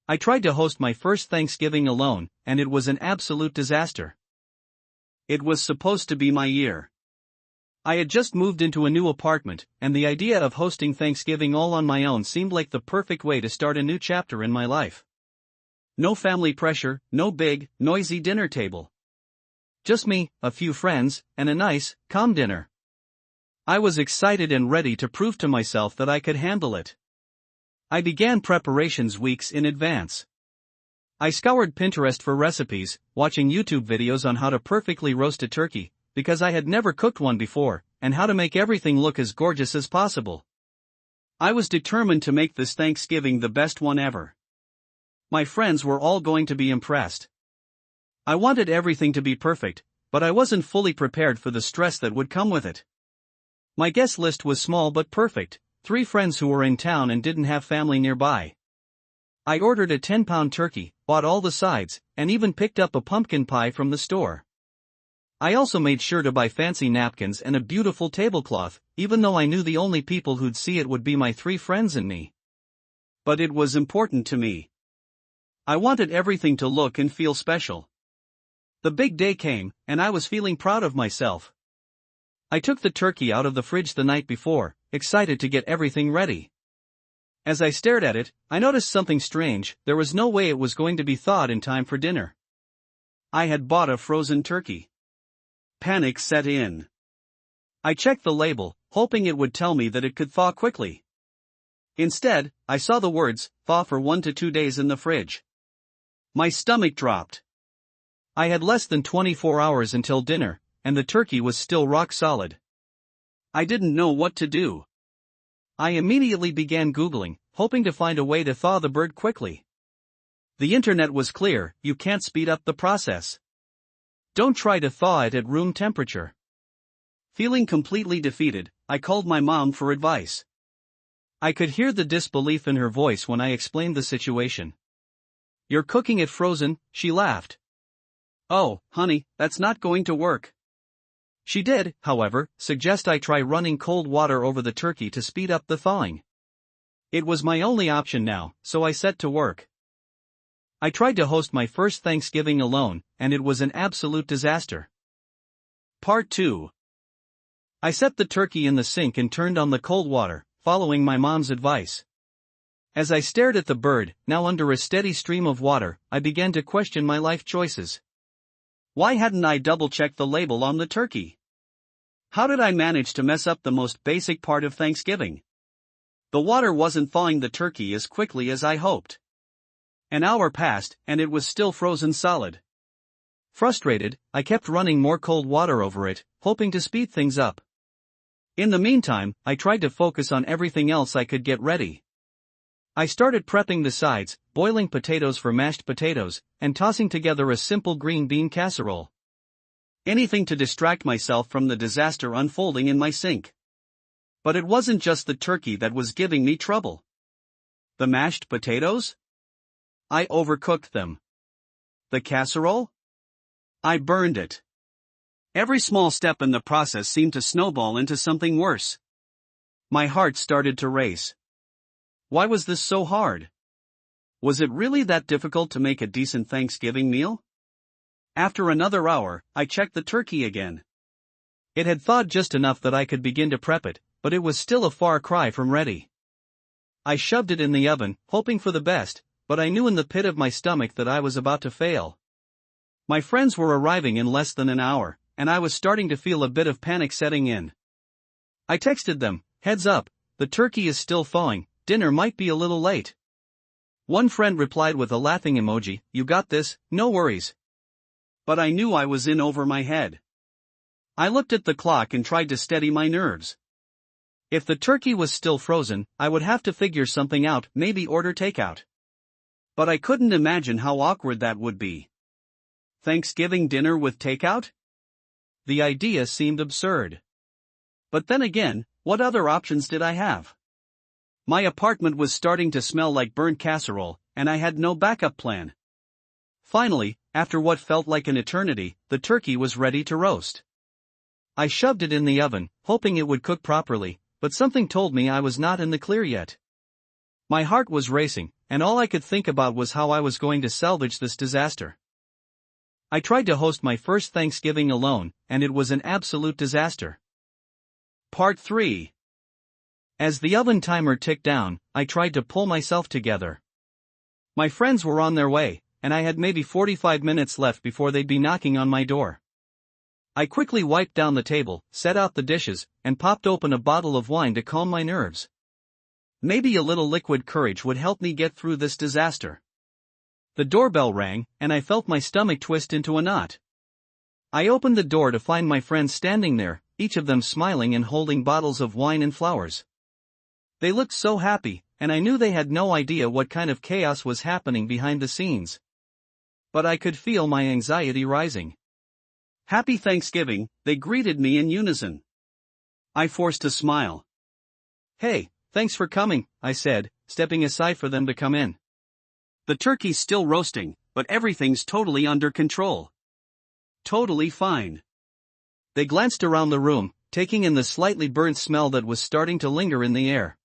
I tried to host my first Thanksgiving alone, and it was an absolute disaster. It was supposed to be my year. I had just moved into a new apartment, and the idea of hosting Thanksgiving all on my own seemed like the perfect way to start a new chapter in my life. No family pressure, no big, noisy dinner table. Just me, a few friends, and a nice, calm dinner. I was excited and ready to prove to myself that I could handle it. I began preparations weeks in advance. I scoured Pinterest for recipes, watching YouTube videos on how to perfectly roast a turkey, because I had never cooked one before, and how to make everything look as gorgeous as possible. I was determined to make this Thanksgiving the best one ever. My friends were all going to be impressed. I wanted everything to be perfect, but I wasn't fully prepared for the stress that would come with it. My guest list was small but perfect, 3 friends who were in town and didn't have family nearby. I ordered a 10-pound turkey, bought all the sides, and even picked up a pumpkin pie from the store. I also made sure to buy fancy napkins and a beautiful tablecloth, even though I knew the only people who'd see it would be my 3 friends and me. But it was important to me. I wanted everything to look and feel special. The big day came, and I was feeling proud of myself. I took the turkey out of the fridge the night before, excited to get everything ready. As I stared at it, I noticed something strange. There was no way it was going to be thawed in time for dinner. I had bought a frozen turkey. Panic set in. I checked the label, hoping it would tell me that it could thaw quickly. Instead, I saw the words, "thaw for 1 to 2 days in the fridge." My stomach dropped. I had less than 24 hours until dinner, and the turkey was still rock solid. I didn't know what to do. I immediately began Googling, hoping to find a way to thaw the bird quickly. The internet was clear: you can't speed up the process. Don't try to thaw it at room temperature. Feeling completely defeated, I called my mom for advice. I could hear the disbelief in her voice when I explained the situation. "You're cooking it frozen," she laughed. "Oh, honey, that's not going to work." She did, however, suggest I try running cold water over the turkey to speed up the thawing. It was my only option now, so I set to work. I tried to host my first Thanksgiving alone, and it was an absolute disaster. Part 2. I set the turkey in the sink and turned on the cold water, following my mom's advice. As I stared at the bird, now under a steady stream of water, I began to question my life choices. Why hadn't I double-checked the label on the turkey? How did I manage to mess up the most basic part of Thanksgiving? The water wasn't thawing the turkey as quickly as I hoped. An hour passed, and it was still frozen solid. Frustrated, I kept running more cold water over it, hoping to speed things up. In the meantime, I tried to focus on everything else I could get ready. I started prepping the sides, boiling potatoes for mashed potatoes, and tossing together a simple green bean casserole. Anything to distract myself from the disaster unfolding in my sink. But it wasn't just the turkey that was giving me trouble. The mashed potatoes? I overcooked them. The casserole? I burned it. Every small step in the process seemed to snowball into something worse. My heart started to race. Why was this so hard? Was it really that difficult to make a decent Thanksgiving meal? After another hour, I checked the turkey again. It had thawed just enough that I could begin to prep it, but it was still a far cry from ready. I shoved it in the oven, hoping for the best, but I knew in the pit of my stomach that I was about to fail. My friends were arriving in less than an hour, and I was starting to feel a bit of panic setting in. I texted them, "Heads up, the turkey is still thawing, dinner might be a little late." One friend replied with a laughing emoji, "You got this, no worries." But I knew I was in over my head. I looked at the clock and tried to steady my nerves. If the turkey was still frozen, I would have to figure something out, maybe order takeout. But I couldn't imagine how awkward that would be. Thanksgiving dinner with takeout? The idea seemed absurd. But then again, what other options did I have? My apartment was starting to smell like burnt casserole, and I had no backup plan. Finally, after what felt like an eternity, the turkey was ready to roast. I shoved it in the oven, hoping it would cook properly, but something told me I was not in the clear yet. My heart was racing, and all I could think about was how I was going to salvage this disaster. I tried to host my first Thanksgiving alone, and it was an absolute disaster. Part 3. As the oven timer ticked down, I tried to pull myself together. My friends were on their way, and I had maybe 45 minutes left before they'd be knocking on my door. I quickly wiped down the table, set out the dishes, and popped open a bottle of wine to calm my nerves. Maybe a little liquid courage would help me get through this disaster. The doorbell rang, and I felt my stomach twist into a knot. I opened the door to find my friends standing there, each of them smiling and holding bottles of wine and flowers. They looked so happy, and I knew they had no idea what kind of chaos was happening behind the scenes. But I could feel my anxiety rising. "Happy Thanksgiving," they greeted me in unison. I forced a smile. "Hey, thanks for coming," I said, stepping aside for them to come in. "The turkey's still roasting, but everything's totally under control." "Totally fine." They glanced around the room, taking in the slightly burnt smell that was starting to linger in the air.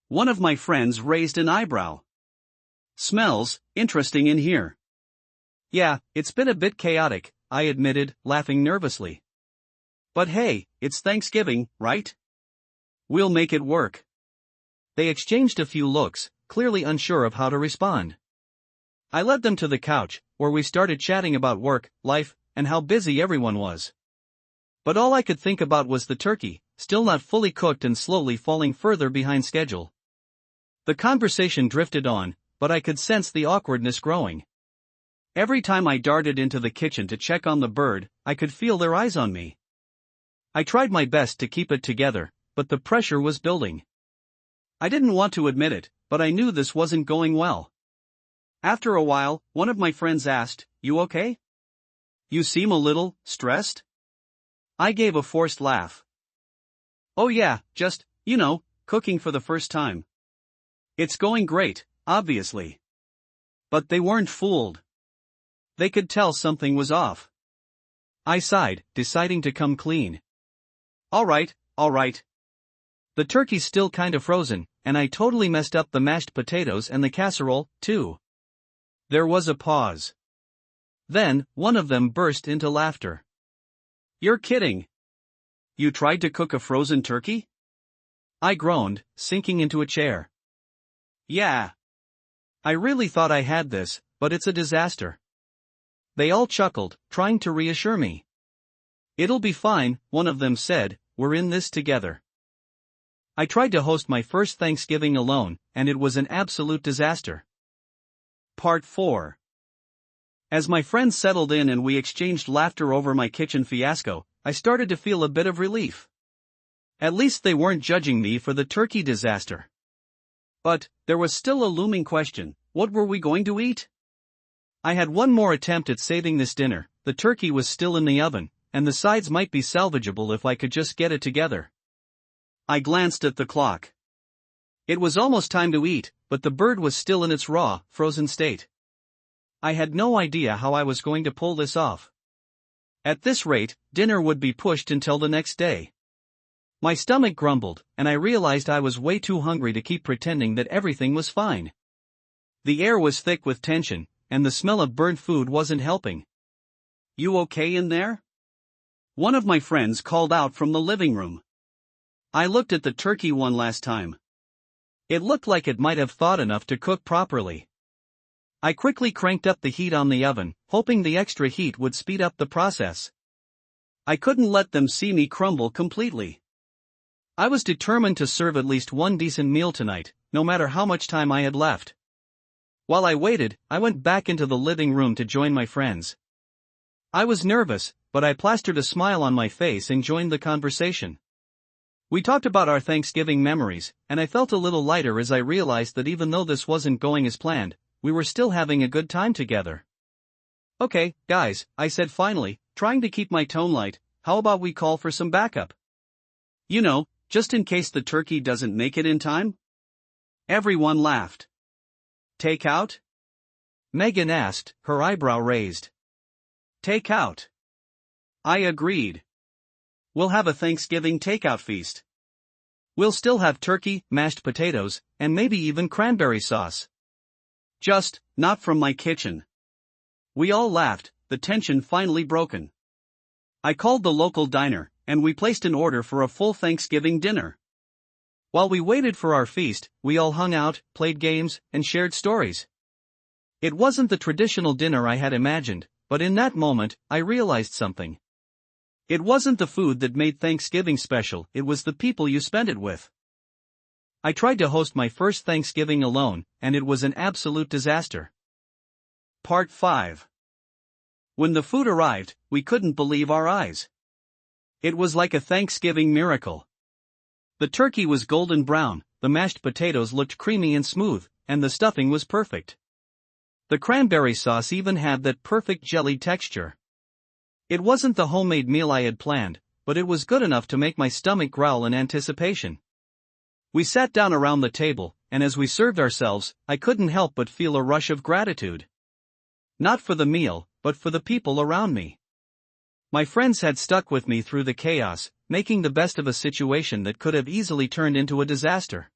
One of my friends raised an eyebrow. "Smells interesting in here." "Yeah, it's been a bit chaotic," I admitted, laughing nervously. "But hey, it's Thanksgiving, right? We'll make it work." They exchanged a few looks, clearly unsure of how to respond. I led them to the couch, where we started chatting about work, life, and how busy everyone was. But all I could think about was the turkey, still not fully cooked and slowly falling further behind schedule. The conversation drifted on, but I could sense the awkwardness growing. Every time I darted into the kitchen to check on the bird, I could feel their eyes on me. I tried my best to keep it together, but the pressure was building. I didn't want to admit it, but I knew this wasn't going well. After a while, one of my friends asked, "You okay? You seem a little stressed?" I gave a forced laugh. "Oh yeah, just, cooking for the first time. It's going great, obviously." But they weren't fooled. They could tell something was off. I sighed, deciding to come clean. All right. The turkey's still kinda frozen, and I totally messed up the mashed potatoes and the casserole, too." There was a pause. Then, one of them burst into laughter. "You're kidding. You tried to cook a frozen turkey?" I groaned, sinking into a chair. "Yeah. I really thought I had this, but it's a disaster." They all chuckled, trying to reassure me. "It'll be fine," one of them said, "we're in this together." I tried to host my first Thanksgiving alone, and it was an absolute disaster. Part 4. As my friends settled in and we exchanged laughter over my kitchen fiasco, I started to feel a bit of relief. At least they weren't judging me for the turkey disaster. But there was still a looming question: what were we going to eat? I had one more attempt at saving this dinner. The turkey was still in the oven, and the sides might be salvageable if I could just get it together. I glanced at the clock. It was almost time to eat, but the bird was still in its raw, frozen state. I had no idea how I was going to pull this off. At this rate, dinner would be pushed until the next day. My stomach grumbled, and I realized I was way too hungry to keep pretending that everything was fine. The air was thick with tension, and the smell of burnt food wasn't helping. "You okay in there?" one of my friends called out from the living room. I looked at the turkey one last time. It looked like it might have thawed enough to cook properly. I quickly cranked up the heat on the oven, hoping the extra heat would speed up the process. I couldn't let them see me crumble completely. I was determined to serve at least one decent meal tonight, no matter how much time I had left. While I waited, I went back into the living room to join my friends. I was nervous, but I plastered a smile on my face and joined the conversation. We talked about our Thanksgiving memories, and I felt a little lighter as I realized that even though this wasn't going as planned, we were still having a good time together. "Okay, guys," I said finally, trying to keep my tone light, "how about we call for some backup? Just in case the turkey doesn't make it in time?" Everyone laughed. "Takeout?" Megan asked, her eyebrow raised. "Takeout." I agreed. "We'll have a Thanksgiving takeout feast." We'll still have turkey, mashed potatoes, and maybe even cranberry sauce. Just, not from my kitchen. We all laughed, the tension finally broken. I called the local diner, and we placed an order for a full Thanksgiving dinner. While we waited for our feast, we all hung out, played games, and shared stories. It wasn't the traditional dinner I had imagined, but in that moment, I realized something. It wasn't the food that made Thanksgiving special, it was the people you spent it with. I tried to host my first Thanksgiving alone, and it was an absolute disaster. Part 5. When the food arrived, we couldn't believe our eyes. It was like a Thanksgiving miracle. The turkey was golden brown, the mashed potatoes looked creamy and smooth, and the stuffing was perfect. The cranberry sauce even had that perfect jelly texture. It wasn't the homemade meal I had planned, but it was good enough to make my stomach growl in anticipation. We sat down around the table, and as we served ourselves, I couldn't help but feel a rush of gratitude. Not for the meal, but for the people around me. My friends had stuck with me through the chaos, making the best of a situation that could have easily turned into a disaster.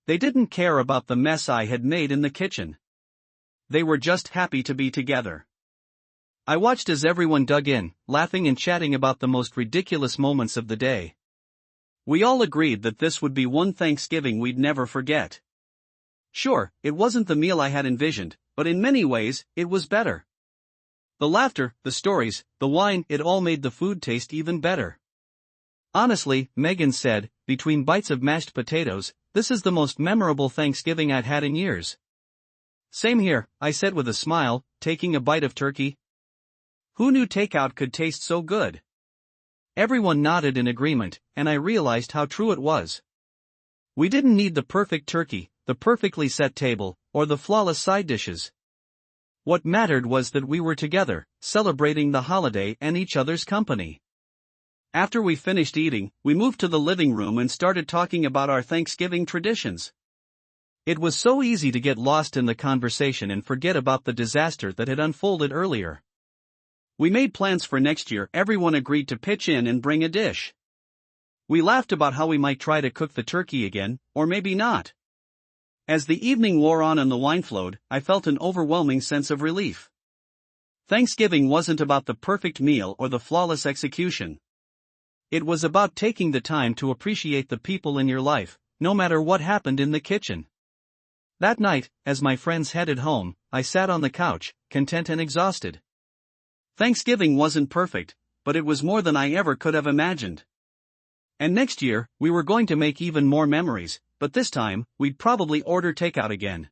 They didn't care about the mess I had made in the kitchen. They were just happy to be together. I watched as everyone dug in, laughing and chatting about the most ridiculous moments of the day. We all agreed that this would be one Thanksgiving we'd never forget. Sure, it wasn't the meal I had envisioned, but in many ways, it was better. The laughter, the stories, the wine, it all made the food taste even better. Honestly, Megan said, between bites of mashed potatoes, this is the most memorable Thanksgiving I'd had in years. Same here, I said with a smile, taking a bite of turkey. Who knew takeout could taste so good? Everyone nodded in agreement, and I realized how true it was. We didn't need the perfect turkey, the perfectly set table, or the flawless side dishes. What mattered was that we were together, celebrating the holiday and each other's company. After we finished eating, we moved to the living room and started talking about our Thanksgiving traditions. It was so easy to get lost in the conversation and forget about the disaster that had unfolded earlier. We made plans for next year. Everyone agreed to pitch in and bring a dish. We laughed about how we might try to cook the turkey again, or maybe not. As the evening wore on and the wine flowed, I felt an overwhelming sense of relief. Thanksgiving wasn't about the perfect meal or the flawless execution. It was about taking the time to appreciate the people in your life, no matter what happened in the kitchen. That night, as my friends headed home, I sat on the couch, content and exhausted. Thanksgiving wasn't perfect, but it was more than I ever could have imagined. And next year, we were going to make even more memories, but this time, we'd probably order takeout again.